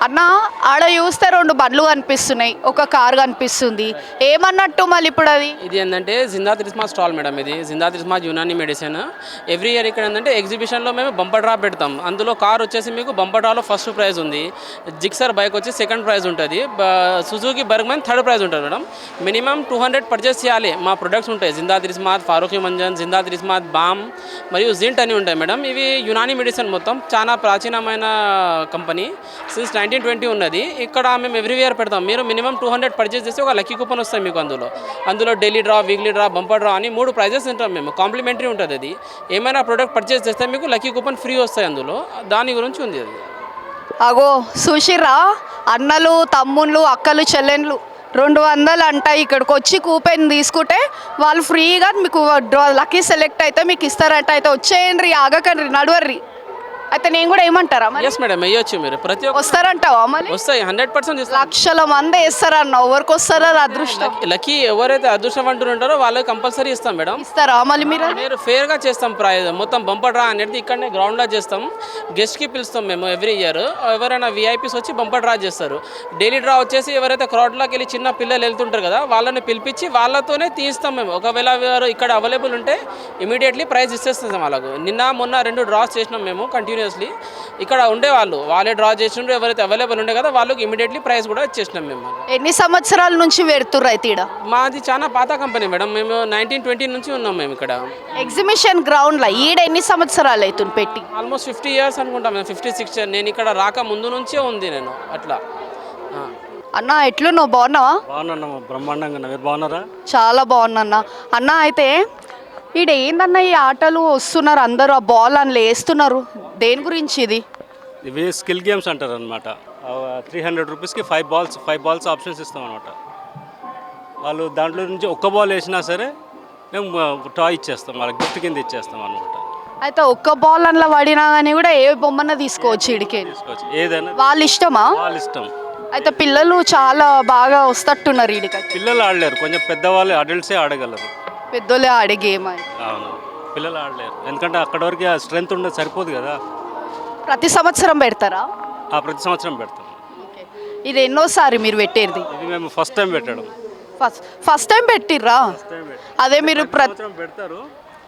అన్న ఆడ చూస్తే రెండు బండ్లు కనిపిస్తున్నాయి, ఒక కార్ కనిపిస్తుంది. ఏమన్నట్టు మళ్ళీ ఇప్పుడు అది? ఇది ఏంటంటే జిందా తిరిస్మా స్టాల్ మేడం. ఇది జిందా తిరిస్మా యునాని మెడిసిన్. ఎవ్రీ ఇయర్ ఇక్కడ ఏంటంటే ఎగ్జిబిషన్లో మేము బంపర్ డ్రా పెడతాం. అందులో కార్ వచ్చేసి మీకు బంపర్ డ్రాలో ఫస్ట్ ప్రైజ్ ఉంది, జిక్సర్ బైక్ వచ్చి సెకండ్ ప్రైజ్ ఉంటుంది, సుజుకి బర్గ్మన్ థర్డ్ ప్రైజ్ ఉంటుంది మేడం. మినిమం 200 పర్చేస్ చేయాలి. మా ప్రొడక్ట్స్ ఉంటాయి, జిందా తిరిస్మాత్, ఫారూఖీ మంజన్, జిందా తిరిస్మాత్, బామ్ మరియు జింట్ అని ఉంటాయి మేడం. ఇవి యునాని మెడిసిన్ మొత్తం చాలా ప్రాచీనమైన కంపెనీ, సిన్స్ 1920 ఉన్నది. ఇక్కడ మేము ఎవ్రీ ఇయర్ పెడతాం. మీరు మినిమం 200 పర్చేస్ చేసి ఒక లక్కీ కూపన్ వస్తాయి మీకు. అందులో daily draw, weekly draw, bumper draw అని 3 ప్రైజెస్ ఉంటాం మేము. కాంప్లిమెంటరీ ఉంటుంది. అది ఏమైనా ప్రోడక్ట్ పర్చేస్ చేస్తే మీకు లక్కీ కూపన్ ఫ్రీ వస్తాయి అందులో. దాని గురించి ఉంది అది. అగో చూసిర్రా, అన్నలు తమ్ముళ్ళు అక్కలు చెల్లెళ్ళు 200 అంట. ఇక్కడికి వచ్చి కూపెన్ తీసుకుంటే వాళ్ళు ఫ్రీగా మీకు లక్కీ సెలెక్ట్ అయితే మీకు ఇస్తారంట. అయితే వచ్చేయండి, ఆగకండి, నడవర్రి. అయితే నేను కూడా ఏమంటారా? ఎస్ మేడం, వేయొచ్చు. మీరు ప్రతి ఒక్క వస్తారంటావా? మళ్ళీ వస్తాయి, 100% లక్షల మంది వేస్తారన్న, ఎవరికి వస్తారా అదృష్టం? లక్కీ ఎవరైతే అదృష్టవంతులు ఉంటారో వాళ్ళకి కంపల్సరీ ఇస్తాం మేడం. ఇస్తారా మళ్ళీ మీరు ఫేర్గా చేస్తాం. ప్రైజ్ మొత్తం బంపర్ డ్రా అనేది ఇక్కడనే గ్రౌండ్లో చేస్తాం. గెస్ట్కి పిలుస్తాం మేము ఎవ్రీ ఇయర్. ఎవరైనా విఐపీస్ వచ్చి బంపర్ డ్రా చేస్తారు. డైలీ డ్రా వచ్చేసి ఎవరైతే క్రౌడ్లోకి వెళ్ళి చిన్న పిల్లలు వెళ్తుంటారు కదా, వాళ్ళని పిలిపించి వాళ్ళతోనే తీస్తాం మేము. ఒకవేళ వారు ఇక్కడ అవైలబుల్ ఉంటే ఇమీడియట్లీ ప్రైజ్ ఇచ్చేస్తాం వాళ్ళకు. మొన్న 2 డ్రాస్ చేసినాం మేము కంటిన్యూస్లీ. ఇక్కడ ఉండేవాళ్ళు వాళ్ళే డ్రా చేసిండ్రు, ఎవరైతే అవైలబుల్ ఉండే కదా వాళ్ళకి ఇమీడియట్లీ ప్రైజ్ కూడా ఇచ్చేసినాం మేము. ఎన్ని సంవత్సరాల నుంచి పెడుతుర్రు అయితే ఈడ? మాది చాలా పాత కంపెనీ మేడం. మేము 1920 నుంచి ఉన్నాం మేము ఇక్కడ. ఎగ్జిబిషన్ గ్రౌండ్లో ఈడ ఎన్ని సంవత్సరాలు అవుతుంది పెట్టి? ఆల్మోస్ట్ 50 ఇయర్స్ అనుకుంటాం మేము, 56. నేను ఇక్కడ రాక ముందు నుంచే ఉంది నేను అట్లా. అన్న ఎట్లు నువ్వు బాగున్నావా? బాగున్నా, బ్రహ్మాండంగా. మీరు బాగున్నారా? చాలా బాగున్నా అన్న. అయితే ఈడ ఏందన్న ఈ ఆటలు వస్తున్నారు అందరూ, ఆ బాల్ అందులో వేస్తున్నారు, దేని గురించి ఇది? ఇవి స్కిల్ గేమ్స్ అంటారు అనమాట. 300 రూపీస్కి 5 బాల్స్ ఆప్షన్స్ ఇస్తాం అనమాట. వాళ్ళు దాంట్లో నుంచి ఒక్క బాల్ వేసినా సరే మేము టాయ్ ఇచ్చేస్తాం, వాళ్ళకి గిఫ్ట్ కింద ఇచ్చేస్తాం అనమాట. అయితే ఒక్క బాల్ అందులో పడినా కానీ కూడా ఏ బొమ్మన తీసుకోవచ్చు ఇడికే? తీసుకోవచ్చు, ఏదైనా వాళ్ళ ఇష్టమా? వాళ్ళ ఇష్టం. అయితే పిల్లలు చాలా బాగా వస్తట్టున్నారు ఇడికి. పిల్లలు ఆడలేరు, కొంచెం పెద్దవాళ్ళు అడల్ట్సే ఆడగలరు. పెద్దోళ్ళే ఆడే గేమ్ అది. అవును, పిల్లలు ఆడలేరు, ఎందుకంటే అక్కడ వరకు ఆ స్ట్రెంత్ ఉండదు, సరిపోదు కదా. ప్రతి సంవత్సరం పెడతారా? ప్రతి సంవత్సరం పెడతాం. ఇది ఎన్నోసారి మీరు పెట్టేది? ఇది మేము ఫస్ట్ టైం పెట్టడం. ఫస్ట్ టైం పెట్టిర్రా? అదే మీరు సంవత్సరం పెడతారు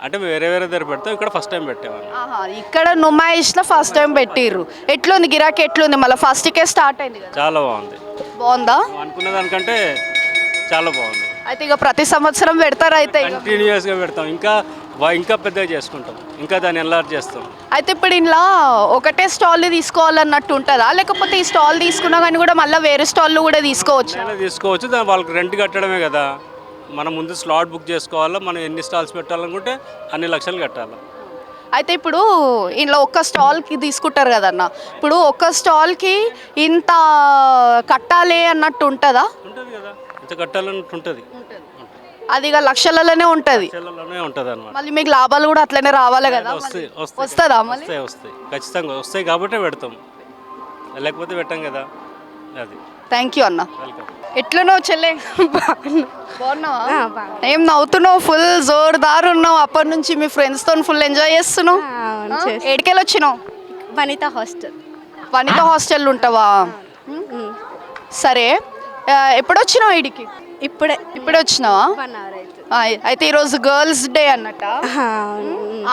అంటే వేరే దగ్గర పెడతాం, ఇక్కడ ఫస్ట్ టైం పెట్టేవాళ్ళం. ఇక్కడ నుమాయిష్లో ఫస్ట్ టైం పెట్టిర్రు. ఎట్లుంది గిరాకీ? ఎట్లుంది? మళ్ళీ ఫస్ట్కే స్టార్ట్ అయింది కదా. చాలా బాగుంది. బాగుందా? అనుకున్న దానికంటే చాలా బాగుంది. అయితే ఇక ప్రతి సంవత్సరం పెడతారు? అయితే కంటిన్యూస్గా పెడతాం, ఇంకా పెద్దగా చేసుకుంటాం, ఇంకా దాన్ని ఎన్లార్జ్ చేస్తాం. అయితే ఇప్పుడు ఇలా ఒకటే స్టాల్ తీసుకోవాలన్నట్టు ఉంటుందా, లేకపోతే ఈ స్టాల్ తీసుకున్నా కానీ కూడా మళ్ళీ వేరే స్టాల్లో కూడా తీసుకోవచ్చు? తీసుకోవచ్చు, దాని వాళ్ళకి రెంట్ కట్టడమే కదా. మనం ముందు స్లాట్ బుక్ చేసుకోవాలా, మనం ఎన్ని స్టాల్స్ పెట్టాలనుకుంటే అన్ని లక్షలు కట్టాలి. అయితే ఇప్పుడు ఇంట్లో ఒక్క స్టాల్కి తీసుకుంటారు కదన్న, ఇప్పుడు ఒక్క స్టాల్కి ఇంత కట్టాలి అన్నట్టు ఉంటుందా? ఉంటుంది కదా, ఇంత కట్టాలన్నట్టు ఉంటుంది. అది ఇక లక్షలలోనే ఉంటుంది అన్నమాట. మళ్ళీ మీకు లాభాలు కూడా అట్లనే రావాలి కదా. వస్తుందా? వస్తాయి, ఖచ్చితంగా వస్తాయి కాబట్టే పెడతాం, లేకపోతే పెట్టాం కదా. అది. థ్యాంక్ యూ అన్న. వెల్కమ్. ఎట్లున్నావు చెల్లె? బాగున్నావా? ఏం నవ్వుతున్నావు? ఫుల్ జోర్దార్ ఉన్నావు అప్పటి నుంచి. మీ ఫ్రెండ్స్తో ఫుల్ ఎంజాయ్ చేస్తున్నావు. ఎడికెళ్ళి వచ్చినావు? వనిత హాస్టల్. వనిత హాస్టల్ ఉంటావా? సరే, ఎప్పుడు వచ్చినావు ఇడికి? ఇప్పుడే వచ్చినావా? అయితే ఈరోజు గర్ల్స్ డే అన్నట్ట,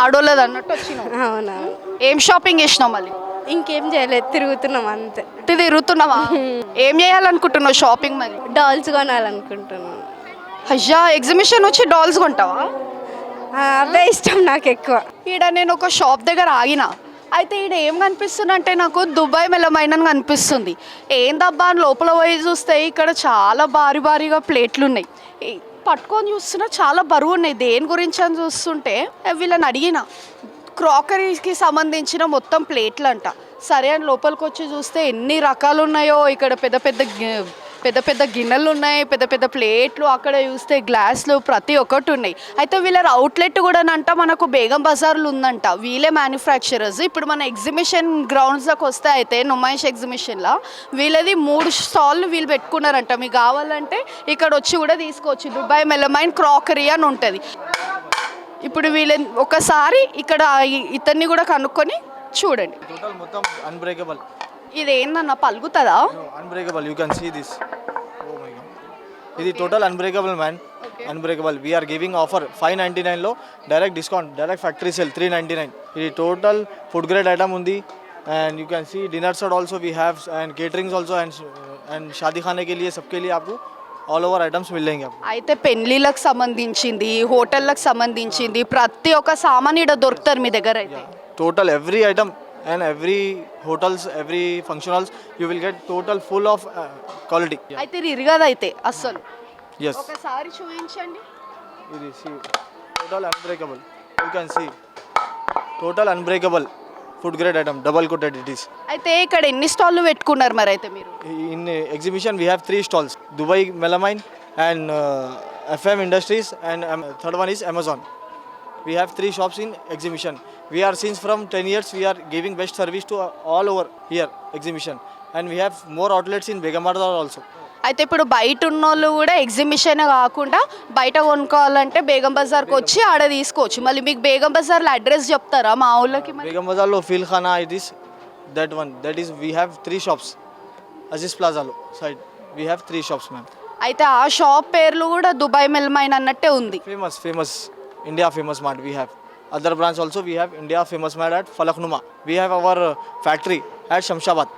ఆడోళ్ళది అన్నట్టు వచ్చినావు. అవునా? ఏం షాపింగ్ చేసినావు మళ్ళీ? ఇంకేం చేయలేదు, తిరుగుతున్నాం అంతే. తిరుగుతున్నావా? ఏం చేయాలనుకుంటున్నావు షాపింగ్ మరి? డాల్స్ కొనాలనుకుంటున్నాను. అయ్యా, ఎగ్జిబిషన్ వచ్చి డాల్స్ కొంటావా? అవే ఇష్టం నాకు ఎక్కువ. ఈడ నేను ఒక షాప్ దగ్గర ఆగిన, అయితే ఈడ ఏం కనిపిస్తుంది అంటే నాకు దుబాయ్ మెల్లమైనని కనిపిస్తుంది. ఏందబ్బా అని లోపల పోయి చూస్తే ఇక్కడ చాలా భారీగా ప్లేట్లు ఉన్నాయి. పట్టుకొని చూస్తున్నా చాలా బరువు ఉన్నాయి. దేని గురించి అని చూస్తుంటే వీళ్ళని అడిగిన, క్రాకరీకి సంబంధించిన మొత్తం ప్లేట్లు అంట. సరే అని లోపలికి వచ్చి చూస్తే ఎన్ని రకాలు ఉన్నాయో. ఇక్కడ పెద్ద పెద్ద గిన్నెలు ఉన్నాయి, పెద్ద ప్లేట్లు, అక్కడ చూస్తే గ్లాసులు, ప్రతి ఒక్కటి ఉన్నాయి. అయితే వీళ్ళ అవుట్లెట్ కూడా అంట మనకు బేగం బజార్లో ఉందంట. వీళ్ళే మ్యానుఫ్యాక్చరర్స్. ఇప్పుడు మన ఎగ్జిబిషన్ గ్రౌండ్స్లోకి వస్తే అయితే నుమాయిష్ ఎగ్జిబిషన్లో వీళ్ళది 3 స్టాల్లు వీళ్ళు పెట్టుకున్నారంట. మీకు కావాలంటే ఇక్కడ వచ్చి కూడా తీసుకోవచ్చు. దుబాయ్ మెలమైన్ క్రాకరీ అని ఉంటుంది. ఇప్పుడు వీళ్ళని ఒకసారి ఇక్కడ ఇతన్ని కూడా కనుక్కొని చూడండి. మొత్తం అన్బ్రేకబుల్. ఇది ఏందన్న పలుకుతుందా? Unbreakable, you can see this. Oh my god. ఇది total unbreakable man. Unbreakable we're giving offer 599లో direct discount, direct factory sale 399. ఇది టోటల్ ఫుడ్ గ్రేడ్ ఐటమ్ ఉంది. And you can see dinner set also we have and caterings also and शादी खाने के लिए सबके लिए आपको ऑल ओवर आइटम्स मिल जाएंगे आपको. అయితే పెళ్ళిళ్ళకి సంబంధించింది, హోటళ్ళకి సంబంధించింది ప్రతి ఒక్క సామాన్ ఇక్కడ దొరుకుతారు మీ దగ్గర అయితే. Total every item and every hotels, every function halls, you will get total full of quality. అయితే ఇది ఇరగదైతే అస్సలు. Yes. ఒకసారి చూపించండి. ఇది see total unbreakable. You can see total unbreakable food grade item, double coated it is. అయితే ఇక్కడ ఎన్ని స్టాల్లు పెట్టుకున్నారు మరి అయితే మీరు? In exhibition we have 3 stalls: Dubai Melamine and FM Industries, and third one is Amazon. We have 3 shops in exhibition. We are since from 10 years we are giving best service to all over here exhibition, and we have more outlets in Begum Bazaar also. అయితే ఇప్పుడు బయట ఉన్నోళ్ళు కూడా exhibition కాకుండా బయట కొనుక్కోవాలంటే బేగం బజార్కి వచ్చి ఆడ తీసుకోవచ్చు. మళ్ళీ మీకు బేగం బజార్లో అడ్రస్ చెప్తారా మా ఊళ్ళకి? మరి Begum Bazaar lo Fil Khana it is that one. That is we have 3 shops. Aziz Plaza lo side we have 3 shops ma'am. అయితే ఆ షాప్ పేర్లు కూడా దుబాయ్ మెల్మైన్ అన్నట్టే ఉంది. Famous India famous mart we have. Other branch also we have India famous mart at Falaknuma. We have our factory at Shamshabad.